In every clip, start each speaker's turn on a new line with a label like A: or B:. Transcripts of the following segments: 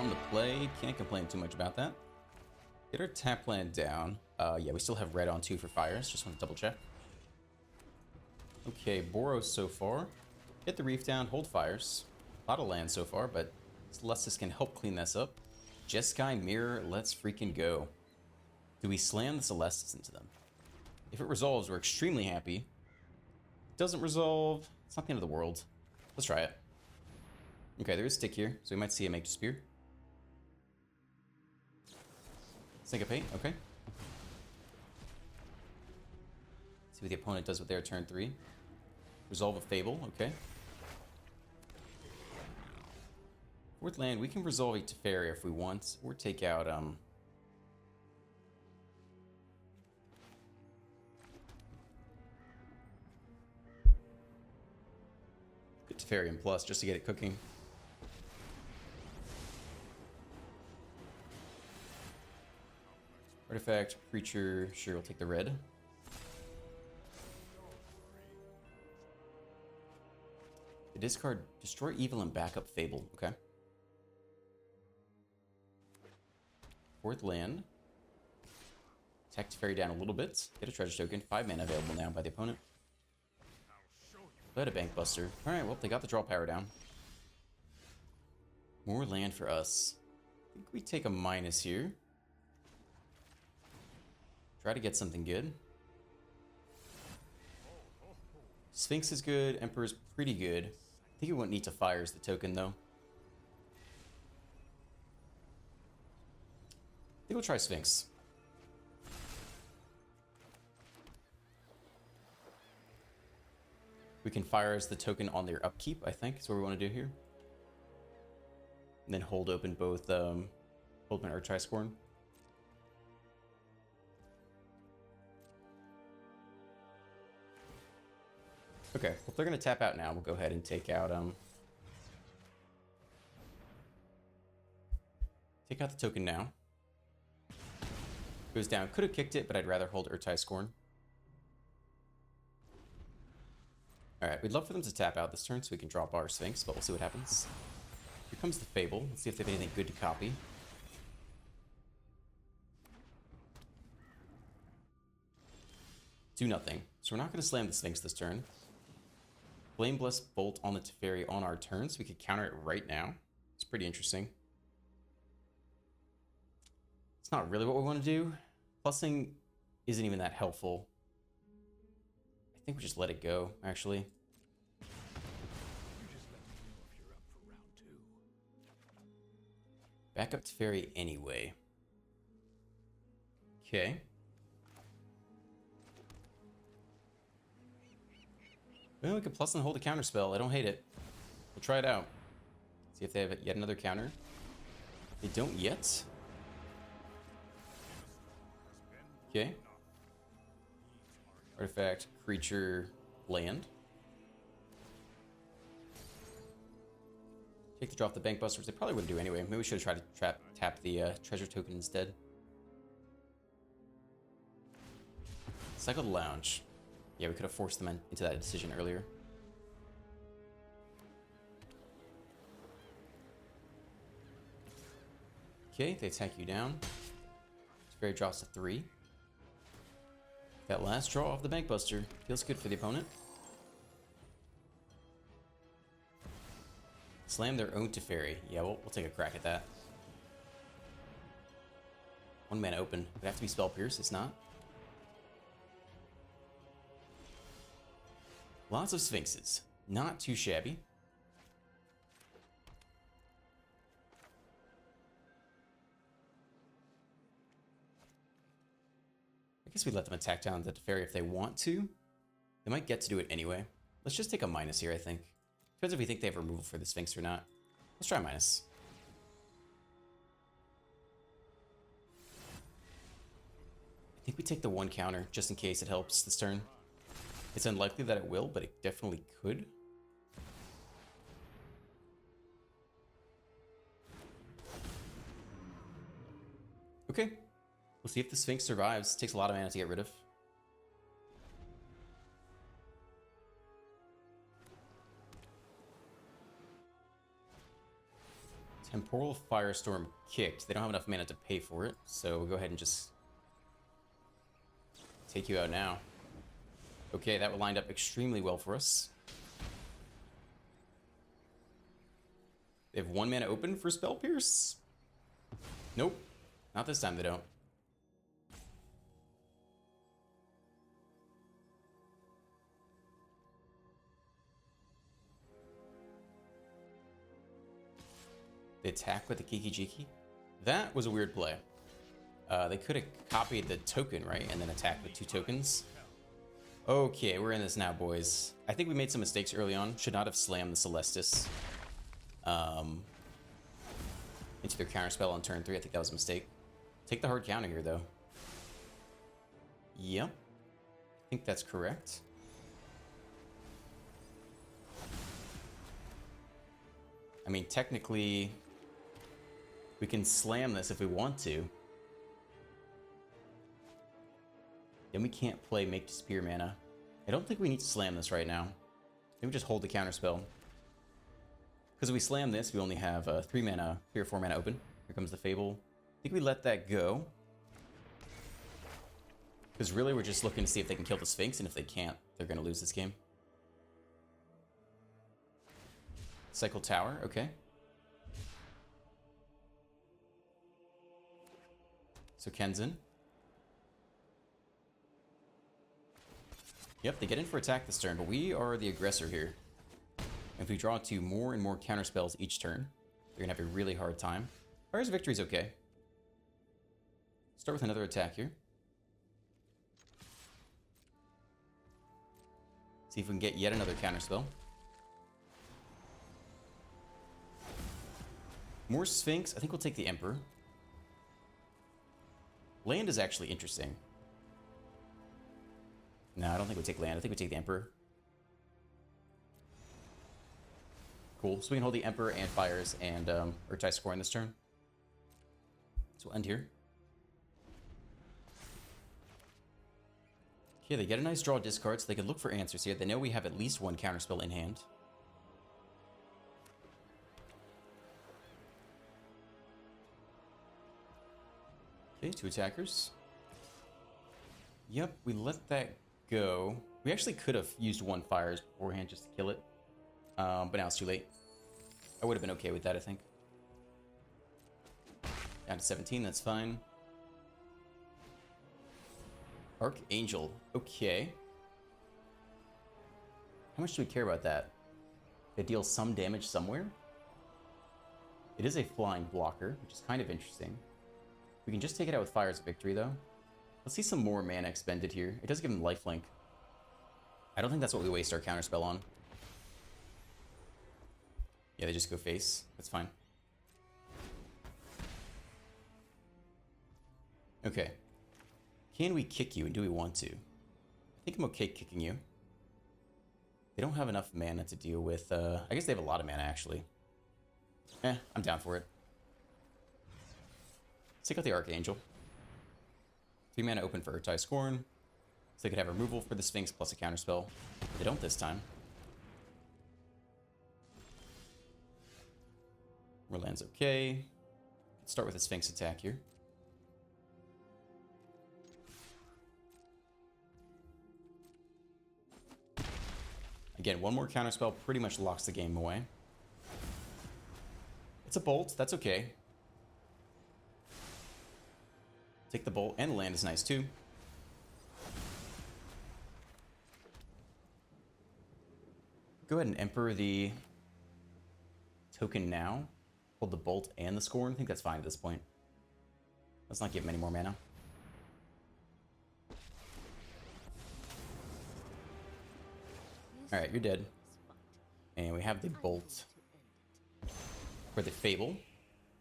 A: on the play. Can't complain too much about that. Get our tap land down. Yeah, we still have red on 2 for fires. Just want to double check. Okay, Boros so far. Get the reef down, hold fires. A lot of land so far, but Celestis can help clean this up. Jeskai mirror, let's freaking go. Do we slam the Celestis into them? If it resolves, we're extremely happy. Doesn't resolve, it's not the end of the world. Let's try it. Okay, there is stick here, so we might see a Mage Spear. Syncopate, okay. See what the opponent does with their turn 3. Resolve a Fable, okay. 4th land, we can resolve a Teferi if we want, or take out, get Teferi in plus just to get it cooking. Artifact, creature, sure, we'll take the red. The discard, destroy evil and backup Fable, okay. 4th land. Attack Teferi down a little bit. Get a treasure token. 5 mana available now by the opponent. But a Bank Buster. Alright, well, they got the draw power down. More land for us. I think we take a minus here. Try to get something good. Sphinx is good. Emperor's pretty good. I think we won't need to fires the token, though. I think we'll try Sphinx. We can fire as the token on their upkeep, I think, is what we want to do here. And then hold open both Oldman or Triscorn. Okay, well, if they're going to tap out now, we'll go ahead and take out the token now. Goes down. Could have kicked it, but I'd rather hold Urtai Scorn. Alright, we'd love for them to tap out this turn so we can drop our Sphinx, but we'll see what happens. Here comes the Fable. Let's see if they have anything good to copy. Do nothing. So we're not going to slam the Sphinx this turn. Flame Blessed Bolt on the Teferi on our turn, so we could counter it right now. It's pretty interesting. It's not really what we want to do. Plussing isn't even that helpful. I think we just let it go, actually. Back up Teferi anyway. Okay. Well, we could plus and hold a counter spell. I don't hate it. We'll try it out. See if they have yet another counter. They don't yet. Okay. Artifact, creature, land. Take the drop the Bank Busters. They probably wouldn't do anyway. Maybe we should have tried to tap the treasure token instead. Cycle the Lounge. Yeah, we could have forced them into that decision earlier. Okay, they attack you down. Teferi drops to 3. That last draw of the Bank Buster feels good for the opponent. Slam their own Teferi. Yeah, we'll take a crack at that. 1 mana open. Would have to be Spell Pierce. It's not. Lots of Sphinxes. Not too shabby. I guess we let them attack down the Teferi if they want to. They might get to do it anyway. Let's just take a minus here, I think. Depends if we think they have removal for the Sphinx or not. Let's try minus. I think we take the 1 counter just in case it helps this turn. It's unlikely that it will, but it definitely could. Okay. We'll see if the Sphinx survives. It takes a lot of mana to get rid of. Temporal Firestorm kicked. They don't have enough mana to pay for it, so we'll go ahead and just take you out now. Okay, that lined up extremely well for us. They have 1 mana open for Spell Pierce? Nope. Not this time they don't. They attack with the Kiki-Jiki? That was a weird play. They could have copied the token, right? And then attacked with 2 tokens. Okay, we're in this now, boys. I think we made some mistakes early on. Should not have slammed the Celestis into their counterspell on turn 3. I think that was a mistake. Take the hard counter here, though. Yep. I think that's correct. I mean, technically, we can slam this if we want to. Then we can't play Make Disappear mana. I don't think we need to slam this right now. Maybe just hold the counterspell. Because if we slam this, we only have 3 or 4 mana open. Here comes the Fable. I think we let that go. Because really we're just looking to see if they can kill the Sphinx, and if they can't, they're going to lose this game. Cycle Tower, okay. So Kenzin. Yep, they get in for attack this turn, but we are the aggressor here. If we draw 2 more and more counterspells each turn, they're going to have a really hard time. Fire's Victory's okay. Start with another attack here. See if we can get yet another counterspell. More Sphinx. I think we'll take the Emperor. Land is actually interesting. No, I don't think we take land. I think we take the Emperor. Cool. So we can hold the Emperor and Fires and Urtai scoring this turn. So we'll end here. Okay, they get a nice draw discard, so they can look for answers here. They know we have at least 1 counterspell in hand. Okay, 2 attackers. Yep, we let that go. We actually could have used 1 Fires beforehand just to kill it. But now it's too late. I would have been okay with that, I think. Down to 17, that's fine. Archangel, okay. How much do we care about that? It deals some damage somewhere. It is a flying blocker, which is kind of interesting. We can just take it out with Fire's Victory, though. Let's see some more mana expended here. It does give him lifelink. I don't think that's what we waste our counterspell on. Yeah, they just go face. That's fine. Okay. Can we kick you, and do we want to? I think I'm okay kicking you. They don't have enough mana to deal with... I guess they have a lot of mana, actually. I'm down for it. Let's take out the Archangel. 3 mana open for Urtai Scorn. So they could have removal for the Sphinx plus a counterspell. They don't this time. Merland's okay. Let's start with a Sphinx attack here. Again, 1 more counterspell pretty much locks the game away. It's a bolt, that's okay. Take the bolt, and the land is nice too. Go ahead and Emperor the token now. Hold the bolt and the scorn. I think that's fine at this point. Let's not give him any more mana. Alright, you're dead. And we have the bolt for the Fable.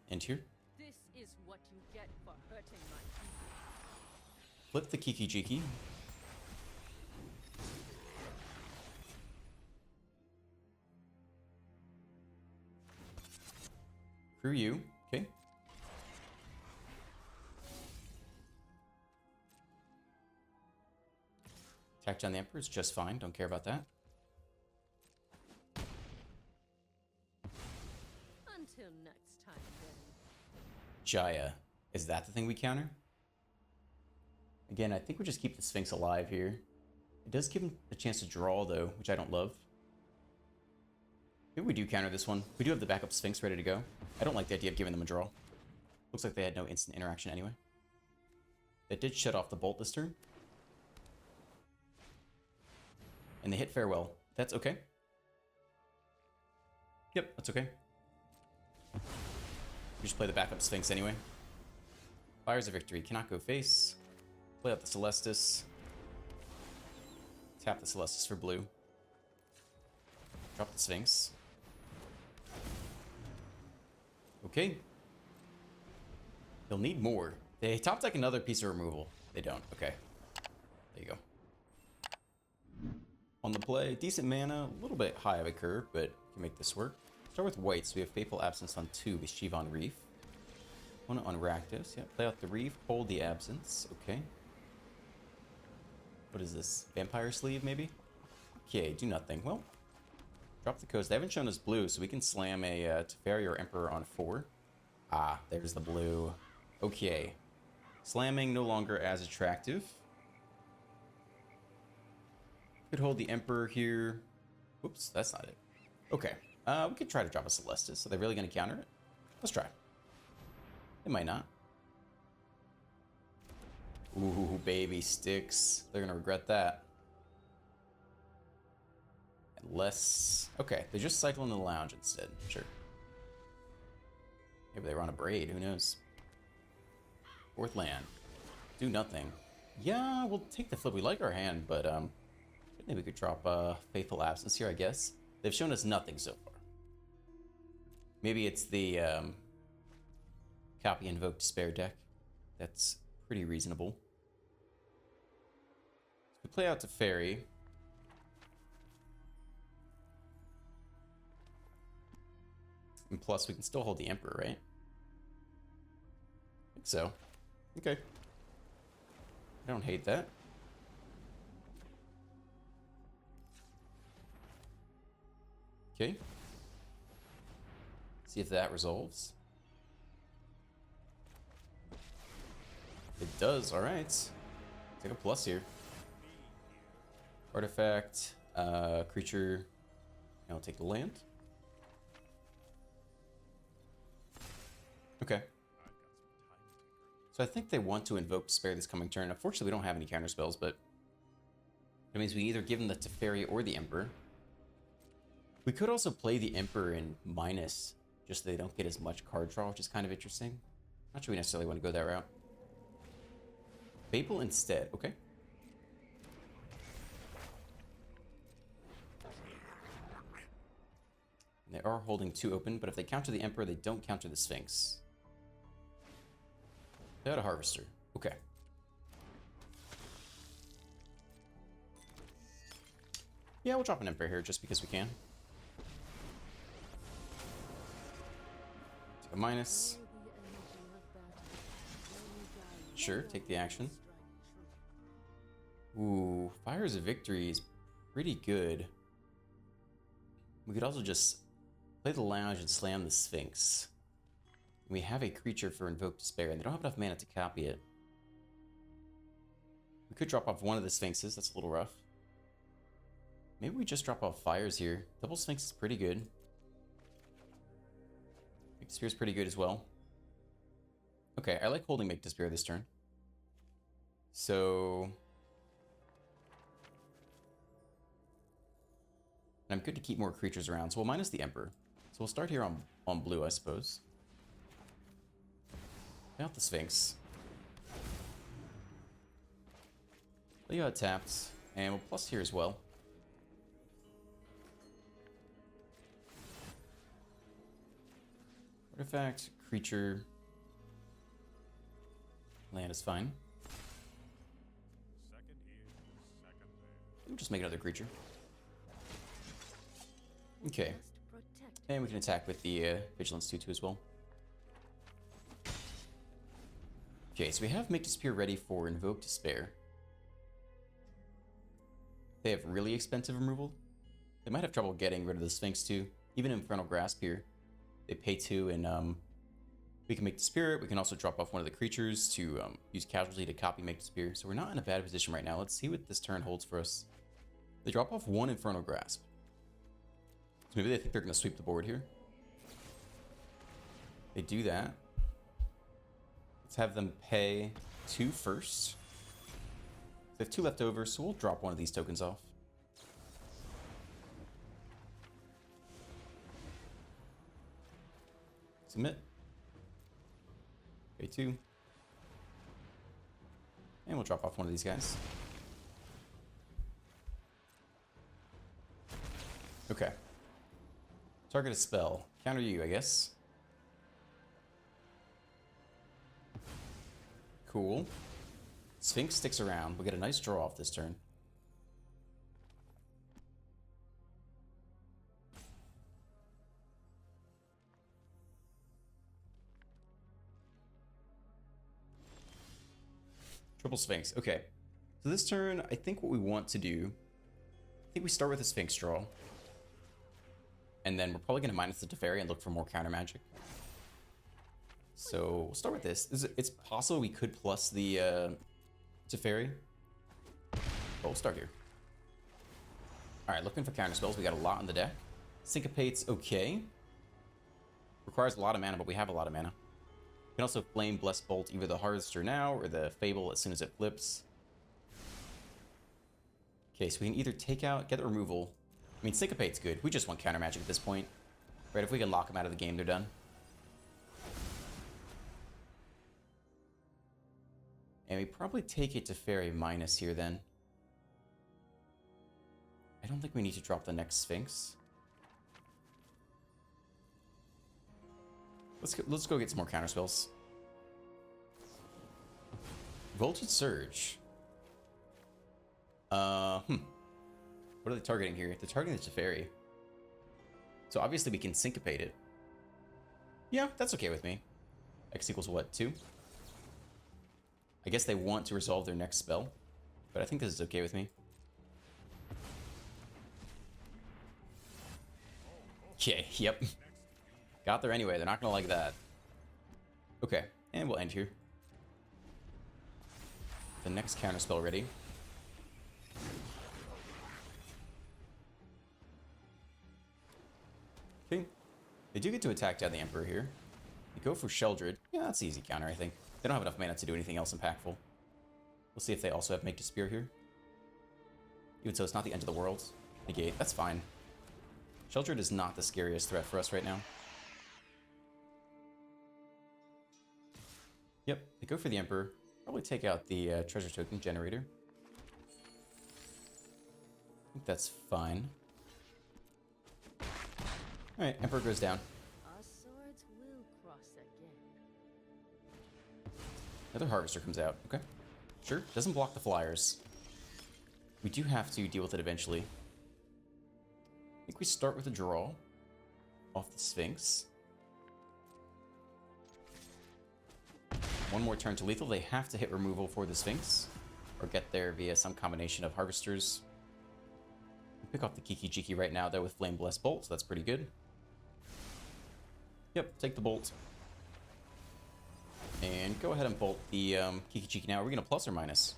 A: End here.
B: This is what you get for hurting my people.
A: Flip the Kiki-Jiki. Crew you. Okay. Attack down the Emperor is just fine. Don't care about that.
B: Until next time, then.
A: Jaya. Is that the thing we counter? Again, I think we just keep the Sphinx alive here. It does give him a chance to draw, though, which I don't love. Maybe we do counter this one. We do have the backup Sphinx ready to go. I don't like the idea of giving them a draw. Looks like they had no instant interaction anyway. It did shut off the bolt this turn. And they hit farewell. That's okay. Yep, that's okay. We just play the backup Sphinx anyway. Fires a victory. Cannot go face. Play out the Celestis. Tap the Celestis for blue. Drop the Sphinx. Okay. They'll need more. They top deck another piece of removal. They don't. Okay. There you go. On the play, decent mana, a little bit high of a curve, but can make this work. Start with white, so we have Fateful Absence on 2 with Shivan Reef. One on Rakdos. Yeah, play out the Reef, hold the Absence. Okay. What is this? Vampire Sleeve, maybe? Okay, do nothing. Well, drop the coast. They haven't shown us blue, so we can slam a Teferi or Emperor on 4. Ah, there's the blue. Okay. Slamming no longer as attractive. Could hold the Emperor here. Oops, that's not it. Okay. We could try to drop a Celestis. Are they really going to counter it? Let's try. They might not. Ooh, baby sticks. They're going to regret that. Unless... Okay, they just cycle into the lounge instead. Sure. Maybe they were on a braid. Who knows? Fourth land. Do nothing. Yeah, we'll take the flip. We like our hand, but maybe we could drop Faithful Absence here, I guess. They've shown us nothing so far. Maybe it's the copy Invoke Despair deck. That's pretty reasonable. So we play out Teferi. And plus, we can still hold the Emperor, right? I think so. Okay. I don't hate that. Okay. See if that resolves. It does, alright. Take a plus here. Artifact, creature, and I'll take the land. Okay. So I think they want to invoke Despair this coming turn. Unfortunately, we don't have any counter spells, but that means we either give them the Teferi or the Emperor. We could also play the Emperor in minus, just so they don't get as much card draw, which is kind of interesting. Not sure we necessarily want to go that route. Fable instead, okay. And they are holding 2 open, but if they counter the Emperor, they don't counter the Sphinx. They had a Harvester, okay. Yeah, we'll drop an Emperor here just because we can. Take a minus. Sure, take the action. Ooh, Fires of Victory is pretty good. We could also just play the Lounge and slam the Sphinx. We have a creature for Invoke Despair, and they don't have enough mana to copy it. We could drop off one of the Sphinxes, that's a little rough. Maybe we just drop off Fires here. Double Sphinx is pretty good. Make Despair is pretty good as well. Okay, I like holding Make Despair this turn. So... and I'm good to keep more creatures around, so we'll minus the Emperor. So we'll start here on blue, I suppose. Play out the Sphinx. Play out tapped, and we'll plus here as well. Artifact, creature, land is fine. We'll just make another creature. Okay. And we can attack with the Vigilance 2-2 as well. Okay, so we have Make Despair ready for Invoke Despair. They have really expensive removal. They might have trouble getting rid of the Sphinx too. Even Infernal Grasp here. They pay 2, and we can make the spirit. We can also drop off one of the creatures to use casualty to copy make the spirit. So we're not in a bad position right now. Let's see what this turn holds for us. They drop off 1 Infernal Grasp. So maybe they think they're going to sweep the board here. They do that. Let's have them pay 2 first. They have 2 left over, so we'll drop one of these tokens off. Submit. Pay 2. And we'll drop off one of these guys. Okay. Target a spell. Counter you, I guess. Cool. Sphinx sticks around. We'll get a nice draw off this turn. Triple Sphinx. Okay. So this turn, I think what we want to do, I think we start with a Sphinx draw. And then we're probably going to minus the Teferi and look for more counter magic. So we'll start with this. It's possible we could plus the Teferi. But we'll start here. Alright, looking for counter spells. We got a lot in the deck. Syncopate's okay. Requires a lot of mana, but we have a lot of mana. We can also Flame, Bless Bolt either the Harvester now or the Fable as soon as it flips. Okay, so we can either take out, get the removal. I mean, Syncopate's good. We just want counter magic at this point. Right, if we can lock them out of the game, they're done. And we probably take it to Teferi minus here then. I don't think we need to drop the next Sphinx. Let's go get some more counter spells. Voltage Surge. What are they targeting here? They're targeting the Teferi. So obviously we can syncopate it. Yeah, that's okay with me. X equals what, 2? I guess they want to resolve their next spell, but I think this is okay with me. Okay, yep. Got there anyway, they're not gonna like that. Okay, and we'll end here. The next counterspell ready. Okay, they do get to attack down the Emperor here. They go for Sheldred. Yeah, that's an easy counter, I think. They don't have enough mana to do anything else impactful. We'll see if they also have Make to Spear here. Even so, it's not the end of the world. Negate, that's fine. Sheldred is not the scariest threat for us right now. Yep, they go for the Emperor. Probably take out the treasure token generator. I think that's fine. Alright, Emperor goes down.
B: Our swords will cross again.
A: Another Harvester comes out. Okay. Sure, doesn't block the flyers. We do have to deal with it eventually. I think we start with a draw off the Sphinx. One more turn to lethal. They have to hit removal for the Sphinx, or get there via some combination of Harvesters. We pick off the Kiki Jiki right now, though, with Flame Bless Bolt, so that's pretty good. Yep, take the Bolt. And go ahead and bolt the Kiki Jiki now. Are we going to plus or minus?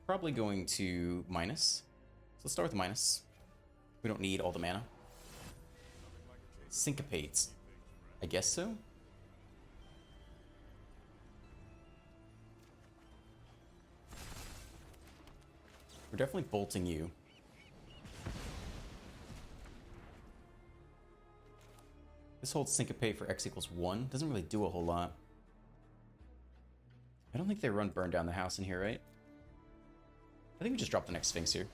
A: Probably going to minus. So let's start with the minus. We don't need all the mana. Syncopates. I guess so. We're definitely bolting you. This holds Syncopate for X equals 1. Doesn't really do a whole lot. I don't think they run Burn Down the House in here, right? I think we just drop the next Sphinx here.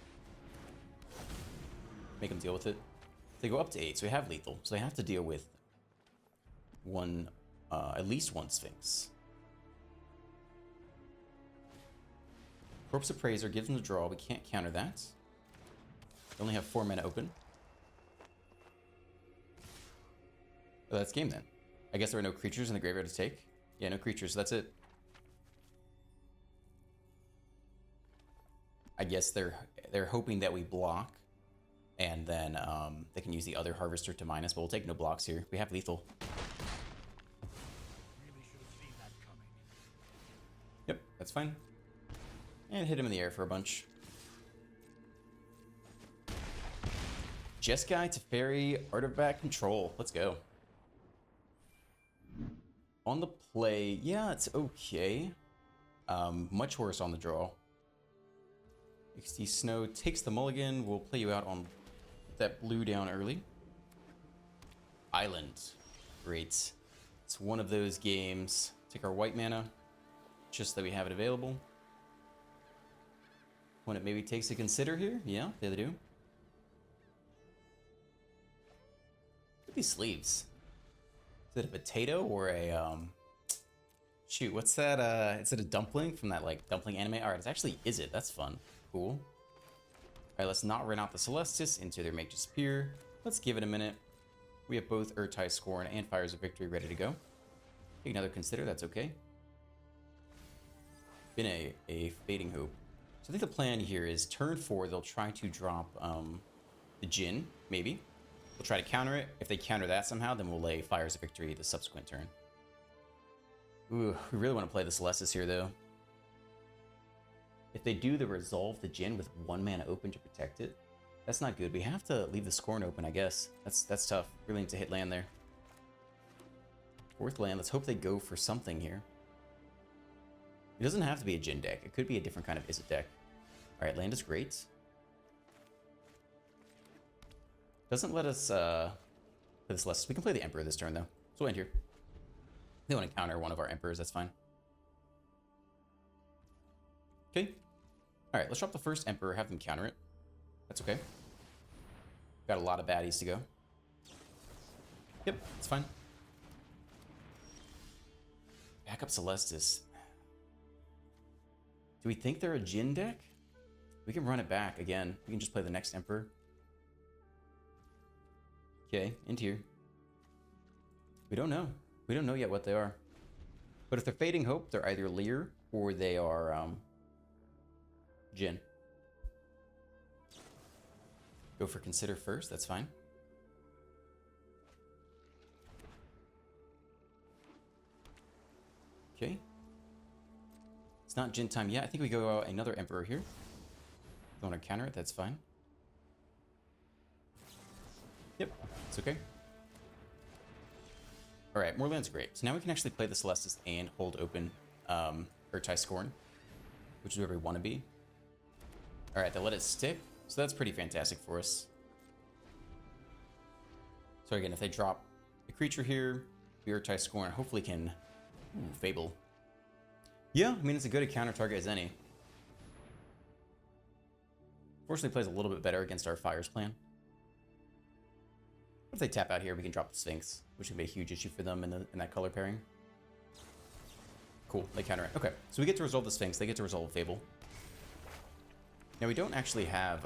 A: Make them deal with it. They go up to 8, so we have lethal. So they have to deal with one, at least one Sphinx. Corpse Appraiser gives them the draw. We can't counter that. We only have 4 mana open. Oh, that's game then. I guess there are no creatures in the graveyard to take. Yeah, no creatures. That's it. I guess they're hoping that we block, and then they can use the other Harvester to minus, but we'll take no blocks here. We have lethal. That's fine. And hit him in the air for a bunch. Jeskai, Teferi, Artifact Control. Let's go. On the play, yeah, it's okay. Much worse on the draw. XD Snow takes the mulligan. We'll play you out on that blue down early. Island. Great. It's one of those games. Take our white mana, just that we have it available. When it maybe takes to consider here. Yeah, they do. Look at these sleeves. Is it a potato or a shoot, what's that? Is it a dumpling from that like dumpling anime? Alright, it's actually is it. That's fun. Cool. Alright, let's not run out the Celestis into their Make Disappear. Let's give it a minute. We have both Urtai Scorn and Fires of Victory ready to go. Take another consider, that's okay. Been a fading hope. So I think the plan here is turn 4, they'll try to drop the Jin, maybe. We'll try to counter it. If they counter that somehow, then we'll lay Fires of Victory the subsequent turn. Ooh, we really want to play the Celestis here, though. If they do the Resolve the Jin with 1 mana open to protect it, that's not good. We have to leave the Scorn open, I guess. That's tough. Really need to hit land there. 4th land. Let's hope they go for something here. It doesn't have to be a Jin deck. It could be a different kind of Izzet deck. Alright, land is great. Doesn't let us play this less. We can play the Emperor this turn, though. So we'll end here. They want to counter one of our Emperors. That's fine. Okay. Alright, let's drop the first Emperor. Have them counter it. That's okay. Got a lot of baddies to go. Yep, it's fine. Back up Celestis. Do we think they're a Jin deck? We can run it back again. We can just play the next Emperor. Okay, into here. We don't know. We don't know yet what they are. But if they're Fading Hope, they're either Lear or they are Jin. Go for Consider first, that's fine. Okay. It's not Jin time yet. I think we go out another Emperor here. Don't want to counter it, that's fine. Yep, it's okay. Alright, more land's great. So now we can actually play the Celestis and hold open Urtai Scorn, which is where we want to be. Alright, they let it stick. So that's pretty fantastic for us. So again, if they drop a creature here, the Urtai Scorn hopefully can Fable. Yeah, I mean, it's as good a counter target as any. Fortunately, plays a little bit better against our Fires plan. If they tap out here, we can drop the Sphinx, which can be a huge issue for them in that color pairing. Cool, they counter it. Okay, so we get to resolve the Sphinx, they get to resolve Fable. Now we don't actually have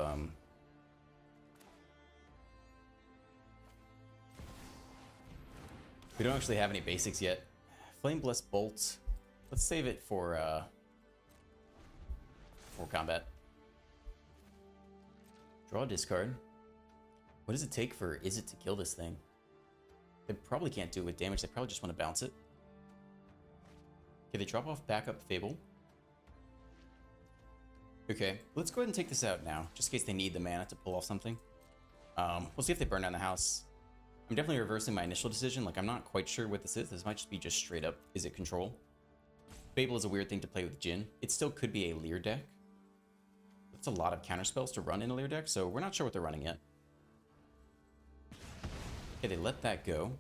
A: any basics yet. Flame Blessed Bolt. Let's save it for combat. Draw a discard. What does it take for Izzet to kill this thing? They probably can't do it with damage. They probably just want to bounce it. Okay, they drop off backup Fable. Okay, let's go ahead and take this out now, just in case they need the mana to pull off something. We'll see if they burn down the house. I'm definitely reversing my initial decision. Like, I'm not quite sure what this is. This might just be just straight up Izzet control. Fable is a weird thing to play with Jin. It still could be a Lear deck. That's a lot of counter spells to run in a Lear deck, so we're not sure what they're running yet. Okay, they let that go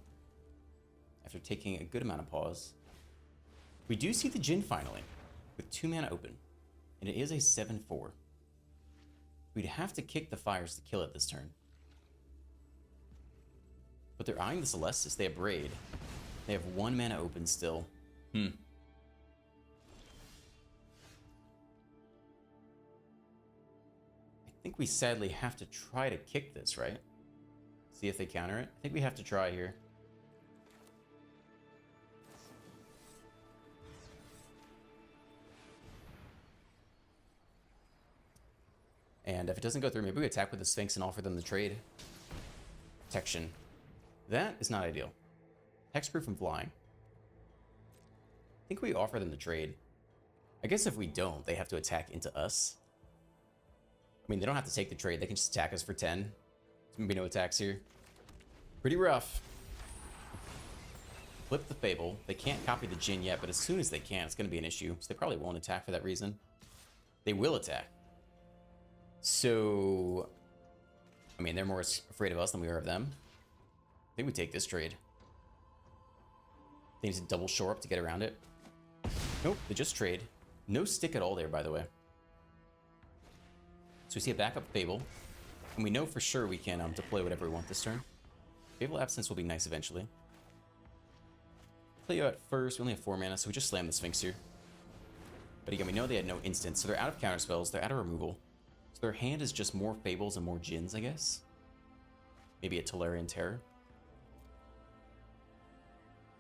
A: after taking a good amount of pause. We do see the Jin finally, with 2 mana open, and it is a 7/4. We'd have to kick the Fires to kill it this turn. But they're eyeing the Celestis. They have Braid. They have 1 mana open still. I think we sadly have to try to kick this, right? See if they counter it. I think we have to try here. And if it doesn't go through, maybe we attack with the Sphinx and offer them the trade. Protection. That is not ideal. Hexproof and flying. I think we offer them the trade. I guess if we don't, they have to attack into us. I mean, they don't have to take the trade. They can just attack us for 10. There's gonna be no attacks here. Pretty rough. Flip the Fable. They can't copy the Jin yet, but as soon as they can, it's gonna be an issue. So they probably won't attack for that reason. They will attack. So, I mean, they're more afraid of us than we are of them. I think we take this trade. They need to double shore up to get around it. Nope, they just trade. No stick at all there, by the way. So we see a backup Fable. And we know for sure we can deploy whatever we want this turn. Fable Absence will be nice eventually. Play you at first. We only have 4 mana, so we just slam the Sphinx here. But again, we know they had no instant, so they're out of counterspells. They're out of removal. So their hand is just more Fables and more Jins, I guess. Maybe a Tolarian Terror.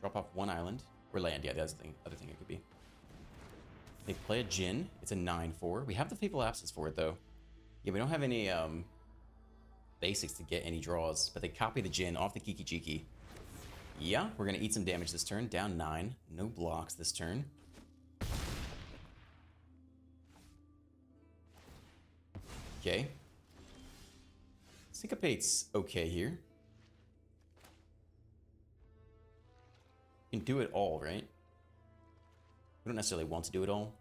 A: Drop off 1 island. Or land, yeah, that's the other thing it could be. They play a Jin. It's a 9/4. We have the Fable Absence for it, though. Yeah, we don't have any basics to get any draws, but they copy the Jin off the Kiki Jiki. Yeah, we're going to eat some damage this turn. Down 9. No blocks this turn. Okay. Syncopate's okay here. You can do it all, right? We don't necessarily want to do it all.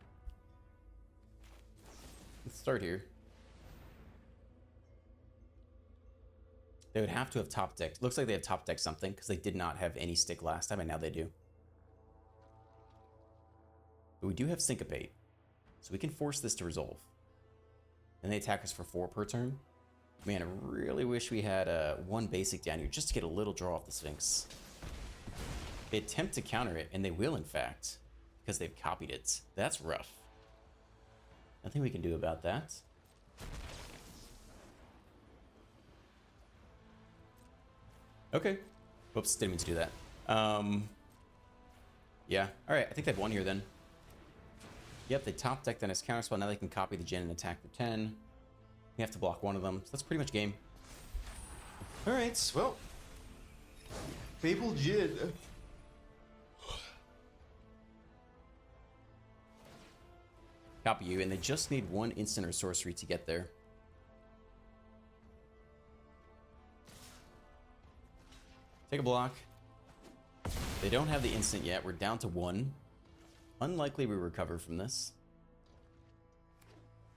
A: Let's start here. They would have to have top decked. Looks like they have top decked something because they did not have any stick last time, and now they do. But we do have Syncopate, so we can force this to resolve. And they attack us for 4 per turn. Man, I really wish we had 1 basic down here just to get a little draw off the Sphinx. They attempt to counter it, and they will, in fact, because they've copied it. That's rough. Nothing we can do about that. Okay. Whoops, didn't mean to do that. Yeah. All right, I think they've won here then. Yep, they top decked on his counterspell. Now they can copy the Jin and attack for 10. We have to block 1 of them, so that's pretty much game.
C: All right, well, Fable Jin.
A: Copy you, and they just need 1 instant or sorcery to get there. Take a block. They don't have the instant yet. We're down to 1. Unlikely we recover from this.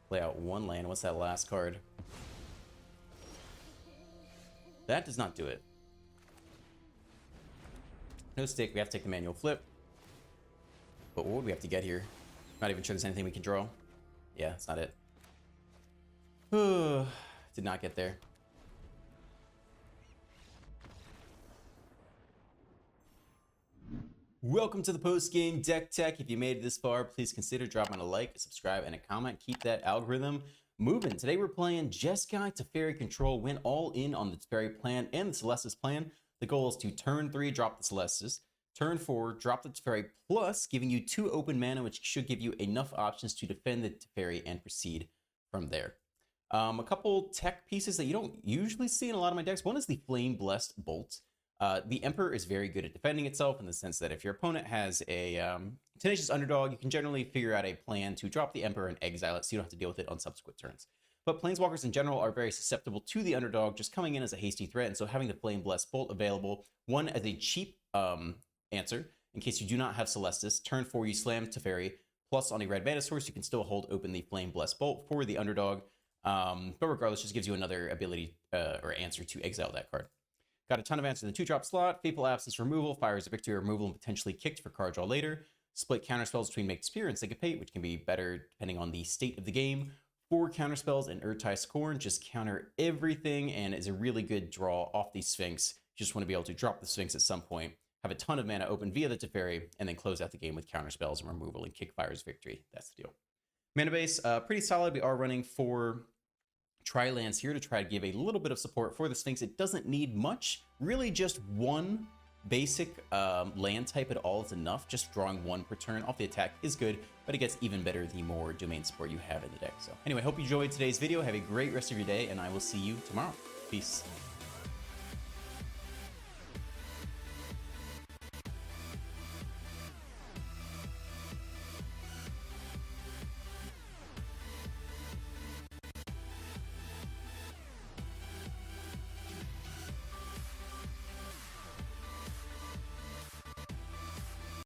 A: Play out 1 land. What's that last card? That does not do it. No stick. We have to take the manual flip. But what would we have to get here? Not even sure there's anything we can draw. Yeah, that's not it. Did not get there. Welcome to the post-game deck tech. If you made it this far, please consider dropping a like, a subscribe, and a comment. Keep that algorithm moving. Today we're playing Jeskai Teferi Control. Went all in on the Teferi plan and the Celestis plan. The goal is to turn 3, drop the Celestis. Turn 4, drop the Teferi, plus giving you 2 open mana, which should give you enough options to defend the Teferi and proceed from there. A couple tech pieces that you don't usually see in a lot of my decks. One is the Flame Blessed Bolt. The Emperor is very good at defending itself in the sense that if your opponent has a Tenacious Underdog, you can generally figure out a plan to drop the Emperor and exile it so you don't have to deal with it on subsequent turns. But Planeswalkers in general are very susceptible to the Underdog, just coming in as a hasty threat, and so having the Flame Blessed Bolt available, one as a cheap answer, in case you do not have Celestis, turn 4 you slam Teferi, plus on a red mana source, you can still hold open the Flame Blessed Bolt for the Underdog, but regardless, just gives you another ability or answer to exile that card. Got a ton of answers in the 2-drop slot. Fateful Absence removal, Fires a Victory removal, and potentially kicked for card draw later. Split counterspells between Make Spear and Syncopate, which can be better depending on the state of the game. 4 counterspells and Urtai Scorn, just counter everything and is a really good draw off the Sphinx. You just want to be able to drop the Sphinx at some point, have a ton of mana open via the Teferi, and then close out the game with counterspells and removal and kick Fires Victory. That's the deal. Mana base, pretty solid. We are running 4 Tri-lands here to try to give a little bit of support for the Sphinx. It doesn't need much, really just 1 basic land type at all is enough. Just drawing 1 per turn off the attack is good, but it gets even better the more domain support you have in the deck. So anyway, hope you enjoyed today's video. Have a great rest of your day, and I will see you tomorrow. Peace.